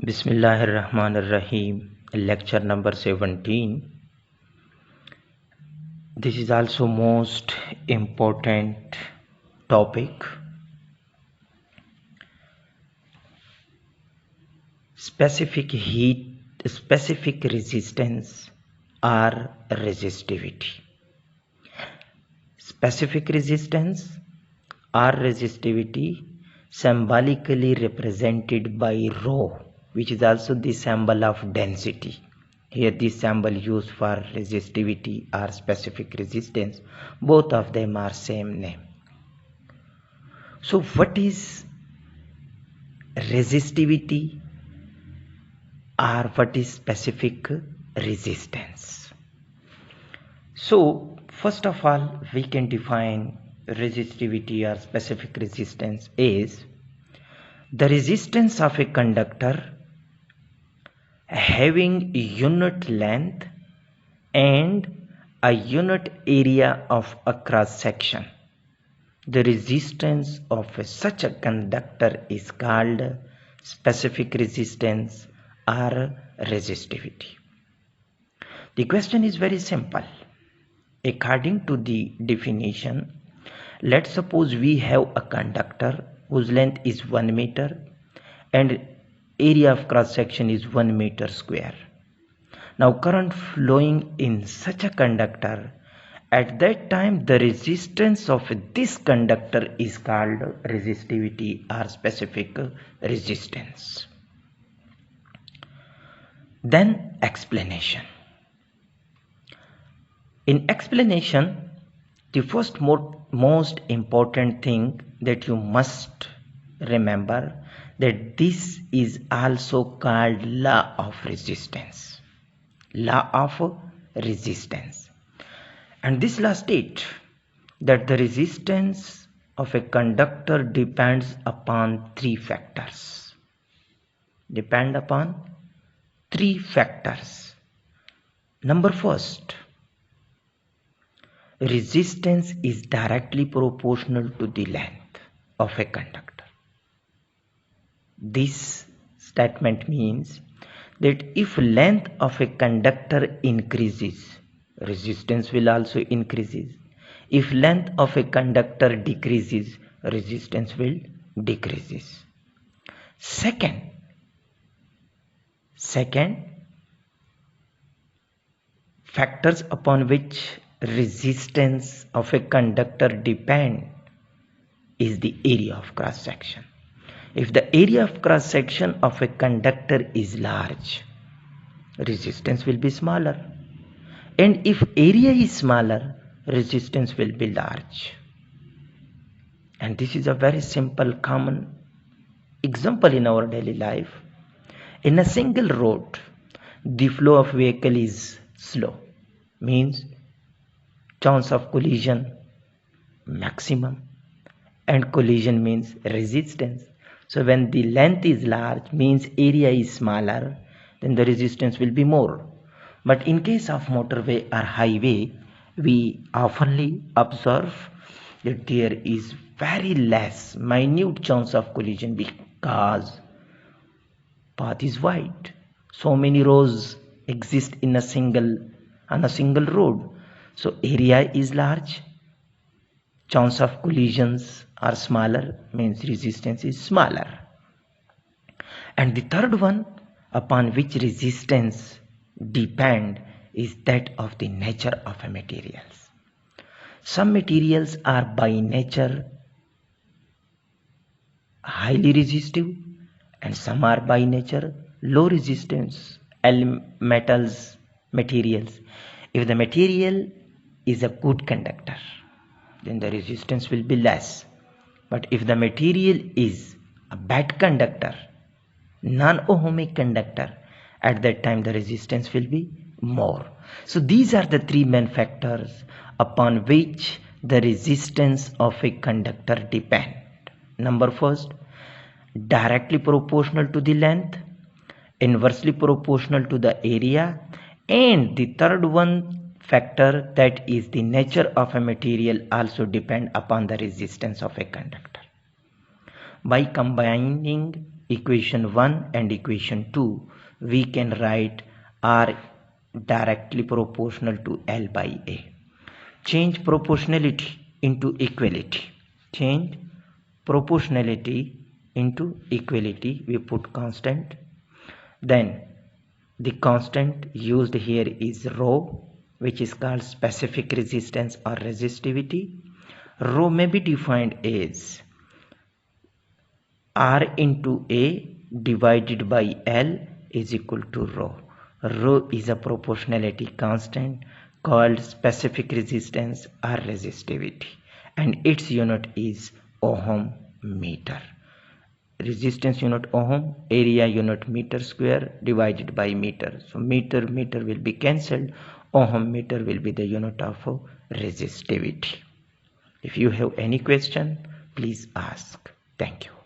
Bismillahirrahmanirrahim. Lecture number 17. This is also most important topic. Specific heat, specific resistance or resistivity. Specific resistance or resistivity symbolically represented by rho, which is also the symbol of density. Here this symbol used for resistivity or specific resistance, both of them are same name. So what is resistivity or what is specific resistance? So first of all, we can define resistivity or specific resistance is the resistance of a conductor having unit length and a unit area of a cross section. The resistance of such a conductor is called specific resistance or resistivity. The question is very simple. According to the definition, let's suppose we have a conductor whose length is 1 meter and area of cross section is 1 meter square. Now current flowing in such a conductor, at that time the resistance of this conductor is called resistivity or specific resistance. Then explanation. In explanation, the first most important thing that you must remember that this is also called law of resistance. Law of resistance. And this law states that the resistance of a conductor depends upon three factors. Depend upon three factors. Number first, resistance is directly proportional to the length of a conductor. This statement means that if length of a conductor increases, resistance will also increases. If length of a conductor decreases, resistance will decreases. Second, factors upon which resistance of a conductor depend is the area of cross section. If the area of cross section of a conductor is large, resistance will be smaller. And if area is smaller, resistance will be large. And this is a very simple common example in our daily life. In a single road, the flow of vehicle is slow, means chance of collision maximum, and collision means resistance. So when the length is large, means area is smaller, then the resistance will be more. But in case of motorway or highway, we oftenly observe that there is very less minute chance of collision because path is wide. So many roads exist on a single road. So area is large, chance of collisions are smaller, means resistance is smaller. And the third one upon which resistance depend is that of the nature of a materials. Some materials are by nature highly resistive and some are by nature low resistance metals materials. If the material is a good conductor, then the resistance will be less. But if the material is a bad conductor, non-ohmic conductor, at that time the resistance will be more. So these are the three main factors upon which the resistance of a conductor depend. Number first, directly proportional to the length, inversely proportional to the area, and the third one factor, that is the nature of a material, also depend upon the resistance of a conductor. By combining equation 1 and equation 2, we can write R directly proportional to L by A. Change proportionality into equality. Change proportionality into equality. We put constant. Then the constant used here is rho, which is called specific resistance or resistivity. Rho may be defined as R into A divided by L is equal to rho. Rho is a proportionality constant called specific resistance or resistivity, and its unit is ohm meter. Resistance unit ohm, area unit meter square divided by meter. So meter will be cancelled. Ohm meter will be the unit of resistivity. If you have any question, please ask. Thank you.